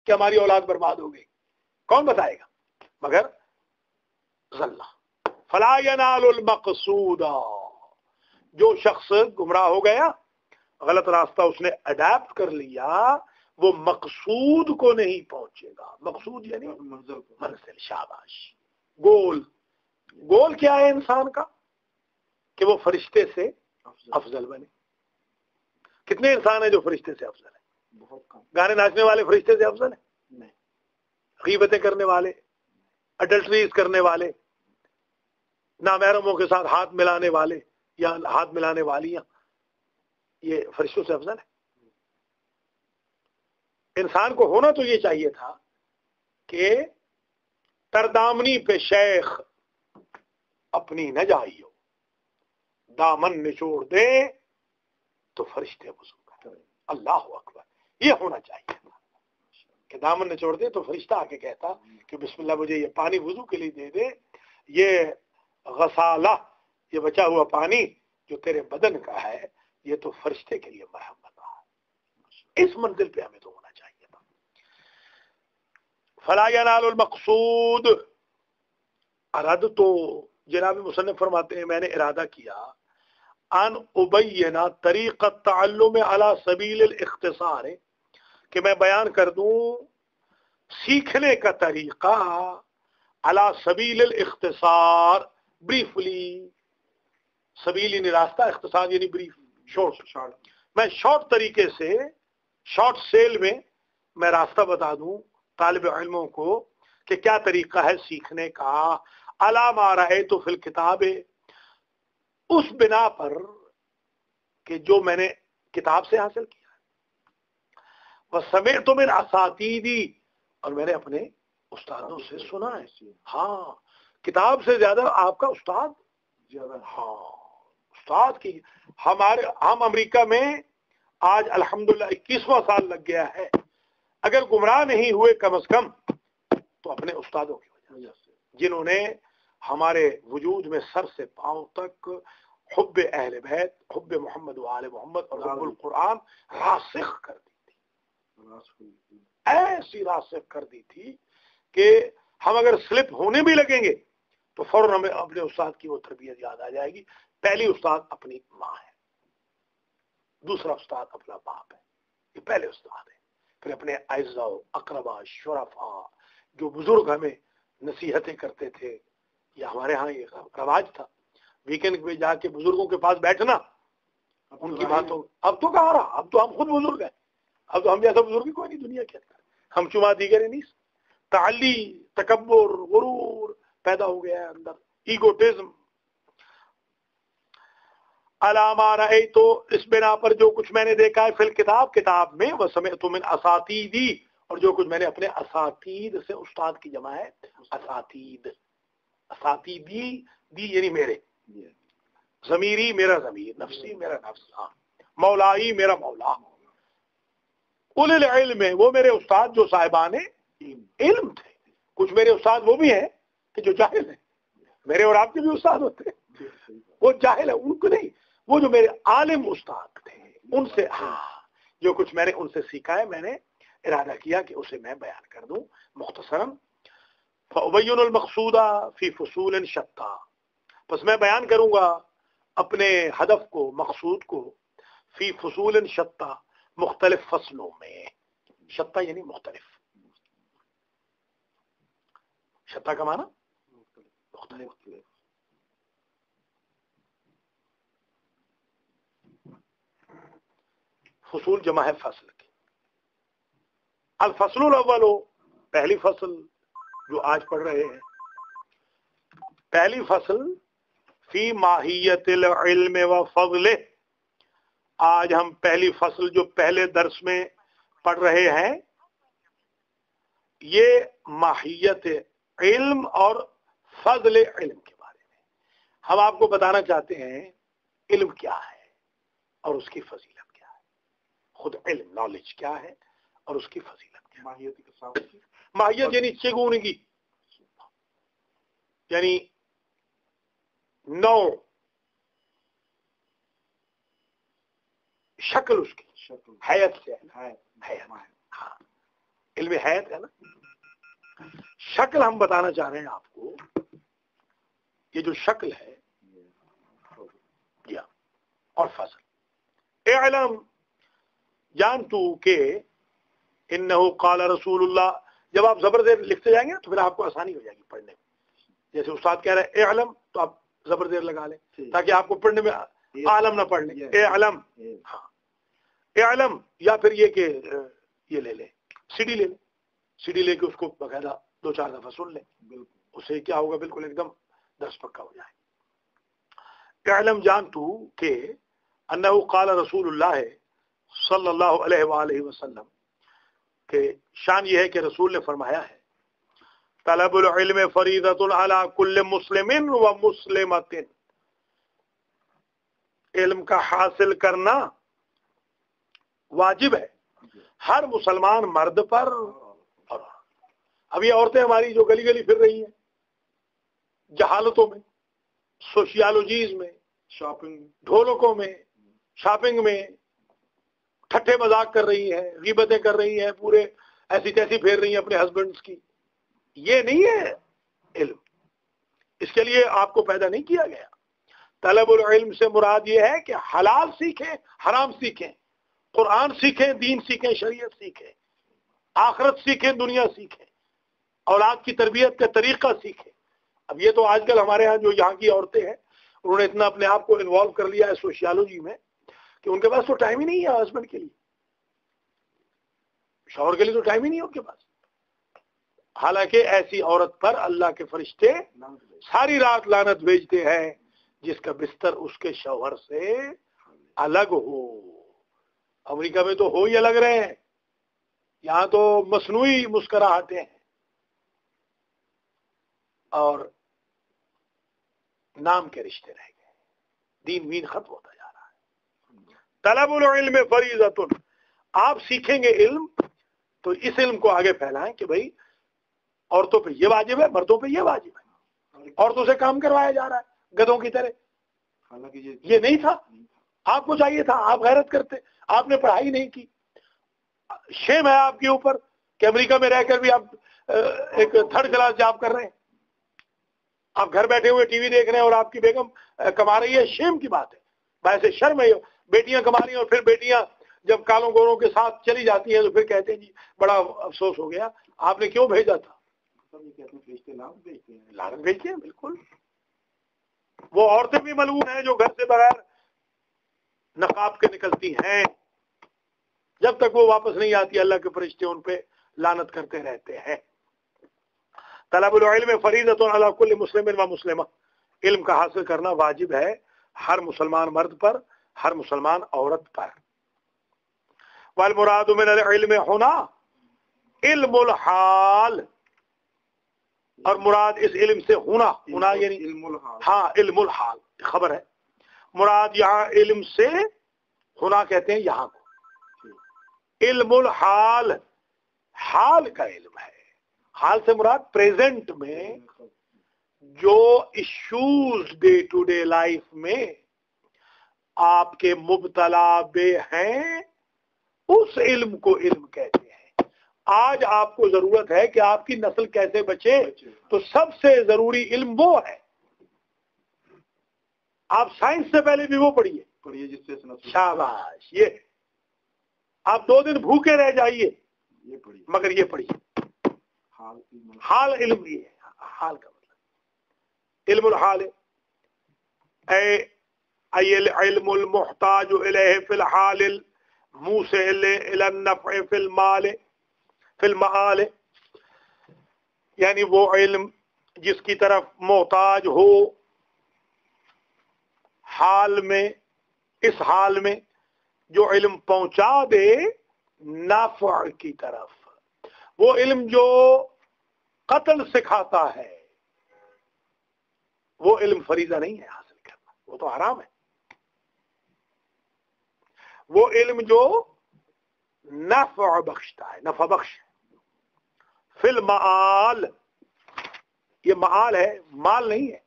کہ ہماری اولاد برباد ہو گئی؟ کون بتائے گا؟ مگر ذلہ. فلا ینال المقصود، جو شخص گمراہ ہو گیا، غلط راستہ اس نے اڈاپٹ کر لیا، وہ مقصود کو نہیں پہنچے گا. مقصود یعنی منزل. شاباش. گول کیا ہے انسان کا؟ کہ وہ فرشتے سے افضل بنے. کتنے انسان ہیں جو فرشتے سے افضل ہیں؟ بہت کم. گانے ناچنے والے فرشتے سے افضل ہیں؟ نہیں. غیبتیں کرنے والے، اڈلٹریز کرنے والے، نامحرموں کے ساتھ ہاتھ ملانے والے یا ہاتھ ملانے والیاں، یہ فرشتوں سے افضل ہے؟ انسان کو ہونا تو یہ چاہیے تھا کہ تردامنی پہ شیخ اپنی نہ جائی ہو، دامن نچوڑ دے تو فرشتے وضو کریں. اللہ اکبر. یہ ہونا چاہیے تھا کہ دامن نچوڑ دے تو فرشتہ آ کے کہتا کہ بسم اللہ مجھے یہ پانی وضو کے لیے دے دے، یہ غسالہ، یہ بچا ہوا پانی جو تیرے بدن کا ہے، یہ تو فرشتے کے لیے مرحمت ہے. اس منزل پہ ہمیں تو ہونا چاہیے تھا. فلا ینال المقصود. اراد تو جناب مصنف فرماتے ہیں میں نے ارادہ کیا ان ابینا طریق التعلم علی سبیل الاختصار، کہ میں بیان کر دوں سیکھنے کا طریقہ علی سبیل الاختصار، بریفلی. سبیل یعنی راستہ، اختصار یعنی بریف، شارٹ. میں شارٹ طریقے سے، شارٹ سیل میں راستہ بتا دوں طالب علموں کو کہ کیا طریقہ ہے سیکھنے کا. علی ما رأیت فی الکتاب، اس بنا پر کہ جو میں نے کتاب سے حاصل کیا. وسمعت من اساتیدی، اور میں نے اپنے استادوں سے سنا ہے. ہاں، کتاب سے زیادہ آپ کا استاد زیادہ. ہاں، استاد کی. ہم امریکہ میں آج الحمدللہ 21واں سال لگ گیا ہے. اگر گمراہ نہیں ہوئے کم از کم تو اپنے استادوں کی وجہ سے، جنہوں نے ہمارے وجود میں سر سے پاؤں تک حب اہل بیت، حب محمد و آل محمد اور حب القرآن راسخ کر دی تھی. ایسی راسخ کر دی تھی کہ ہم اگر سلپ ہونے بھی لگیں گے تو فوراً ہمیں اپنے استاد کی وہ تربیت یاد آ جائے گی. پہلی استاد اپنی ماں ہے، دوسرا استاد اپنا باپ ہے، یہ پہلے استاد ہے. پھر اپنے اعزاء و اقربا شرفا، جو بزرگ ہمیں نصیحتیں کرتے تھے. یہ ہمارے ہاں یہ رواج تھا ویکینڈ پہ جا کے بزرگوں کے پاس بیٹھنا، ان کی باتوں. اب تو کہاں رہا، اب تو ہم خود بزرگ ہیں. اب تو ہم جیسا بزرگ کوئی نہیں دنیا کے اندر. ہم چما دیگر نہیں، تعلی، تکبر، غرور پیدا ہو گیا ہے اندر، ایگوٹزم. علامہ رہے تو اس بنا پر جو کچھ میں نے دیکھا ہے فی الکتاب، کتاب میں، وسمعت من اساتیدی، اور جو کچھ میں نے اپنے اساتید سے، استاد کی جمع ہے اساتید. اساتیدی، دی یعنی میرے، ضمیری میرا ضمیر، نفسی میرا نفس، ہاں، مولائی میرا مولا. اولل العلم، وہ میرے استاد جو صاحبان علم تھے. کچھ میرے استاد وہ بھی ہیں کہ جو جاہل ہیں. میرے اور آپ کے بھی استاد ہوتے ہیں، وہ جاہل ہیں، ان کو نہیں. وہ جو میرے عالم استاد تھے ان سے، ہاں، جو کچھ میں نے ان سے سیکھا ہے، میں نے ارادہ کیا کہ اسے میں بیان کر دوں مختصراً. فأبین المقصود فی فصول شتیٰ، پس میں بیان کروں گا اپنے ہدف کو، مقصود کو، فی فصول شتیٰ، مختلف فصلوں میں. شتیٰ یعنی مختلف، شتیٰ کا معنی مختلف. فصول جمع ہے فصل کی. الفصل الاول، پہلی فصل جو آج پڑھ رہے ہیں، پہلی فصل فی ماہیت العلم و فضلہ. آج ہم پہلی فصل جو پہلے درس میں پڑھ رہے ہیں، یہ ماہیت علم اور فضل علم کے بارے میں. ہم آپ کو بتانا چاہتے ہیں علم کیا ہے اور اس کی فضیلت کیا ہے. خود علم، نالج کیا ہے اور اس کی فضیلت کیا ہے. ماہیت یعنی چگونگی، یعنی نو، شکل، اس کی حیت سے، حیت. ہاں، علم حیات ہے نا. شکل ہم بتانا چاہ رہے ہیں آپ کو. یہ جو شکل ہے اور فضل. اعلم جان تو کہ انہو قال رسول اللہ. جب آپ زبر زیر لکھتے جائیں گے تو پھر آپ کو آسانی ہو جائے گی پڑھنے میں. جیسے استاد کہہ رہے ہیں اعلم تو آپ زبر زیر لگا لیں تاکہ آپ کو پڑھنے میں عالم نہ پڑھ لیں. اعلم. ہاں اعلم. یا پھر یہ کہ یہ لے لیں سی ڈی لے لیں. سی ڈی لے کے اس کو باقاعدہ 2-4 دفعہ سن لیں. اس سے کیا ہوگا بالکل ایک دم درس پکا ہو جائے. اعلم جان تو کہ انہو قال رسول اللہ صلی اللہ علیہ وآلہ وسلم کہ شان یہ ہے کہ رسول نے فرمایا ہے طلب العلم فریضۃ علی کل مسلم و مسلمۃ. علم کا حاصل کرنا واجب ہے ہر مسلمان مرد پر. اب یہ عورتیں ہماری جو گلی گلی پھر رہی ہیں جہالتوں میں، سوشیالوجیز میں، شاپنگ ڈھولکوں میں، شاپنگ میں ٹھٹھے مذاق کر رہی ہیں، غیبتیں کر رہی ہیں، پورے ایسی تیسی پھیر رہی ہیں اپنے ہسبینڈز کی. یہ نہیں ہے علم. اس کے لیے آپ کو پیدا نہیں کیا گیا. طلب العلم سے مراد یہ ہے کہ حلال سیکھیں، حرام سیکھیں، قرآن سیکھیں، دین سیکھیں، شریعت سیکھیں، آخرت سیکھیں، دنیا سیکھیں، اولاد کی تربیت کا طریقہ سیکھیں. اب یہ تو آج کل ہمارے ہاں جو یہاں کی عورتیں ہیں انہوں نے اتنا اپنے آپ کو انوالو کر لیا ہے سوشیالوجی میں کہ ان کے پاس تو ٹائم ہی نہیں ہے ہسبینڈ کے لیے، شوہر کے لیے تو ٹائم ہی نہیں ہے ان کے پاس. حالانکہ ایسی عورت پر اللہ کے فرشتے ساری رات لعنت بھیجتے ہیں جس کا بستر اس کے شوہر سے الگ ہو. امریکہ میں تو ہو ہی الگ رہے ہیں، یہاں تو مصنوعی مسکراہٹیں ہیں اور نام کے رشتے رہ گئے. دین وین ختم ہوتا جا رہا ہے. طلب العلم فریضۃ. آپ سیکھیں گے علم تو اس علم کو آگے پھیلائیں کہ بھئی عورتوں پہ یہ واجب ہے، مردوں پہ یہ واجب ہے. عورتوں سے کام کروایا جا رہا ہے گدھوں کی طرح. حالانکہ یہ نہیں تھا. آپ کو چاہیے تھا، آپ غیرت کرتے، آپ نے پڑھائی نہیں کی. شیم ہے آپ کے اوپر کہ امریکہ میں رہ کر بھی آپ ایک 3rd کلاس جاب کر رہے ہیں. آپ گھر بیٹھے ہوئے ٹی وی دیکھ رہے ہیں اور آپ کی بیگم کما رہی ہے. شیم کی بات ہے. ویسے شرم ہے. بیٹیاں کما رہی ہیں اور پھر بیٹیاں جب کالوں گوروں کے ساتھ چلی جاتی ہیں تو پھر کہتے ہیں جی بڑا افسوس ہو گیا، آپ نے کیوں بھیجا تھا. لعنت بھیجتے ہیں. بالکل. وہ عورتیں بھی ملعون ہیں جو گھر سے بغیر نقاب کے نکلتی ہیں. جب تک وہ واپس نہیں آتی اللہ کے فرشتے ان پہ لعنت کرتے رہتے ہیں. طلب العلم فریضۃ علی کل مسلم و مسلمہ. علم کا حاصل کرنا واجب ہے ہر مسلمان مرد پر، ہر مسلمان عورت پر. والمراد من العلم ہونا علم الحال. اور مراد اس علم سے ہونا یعنی علم الحال. ہاں علم الحال خبر ہے. مراد یہاں علم سے ہونا کہتے ہیں یہاں کو. علم الحال حال کا علم ہے. حال سے مراد پریزنٹ میں جو issues day to day life میں آپ کے مبتلا بے ہیں اس علم کو علم کہتے ہیں. آج آپ کو ضرورت ہے کہ آپ کی نسل کیسے بچے، تو سب سے ضروری علم وہ ہے. آپ سائنس سے پہلے بھی وہ پڑھیے جس سے شاباش. یہ آپ 2 دن بھوکے رہ جائیے مگر یہ پڑھیے. حال علم یہ ہے. حال کا مطلب علم الحال اے العلم المحتاج الیہ فی الحال الموصل الی النفع فی المآل. یعنی وہ علم جس کی طرف محتاج ہو حال میں، اس حال میں جو علم پہنچا دے نافع کی طرف. وہ علم جو قتل سکھاتا ہے وہ علم فریضہ نہیں ہے حاصل کرنا، وہ تو حرام ہے. وہ علم جو نفع بخشتا ہے، نفع بخش ہے. فی المآل، یہ معال ہے، مال نہیں ہے.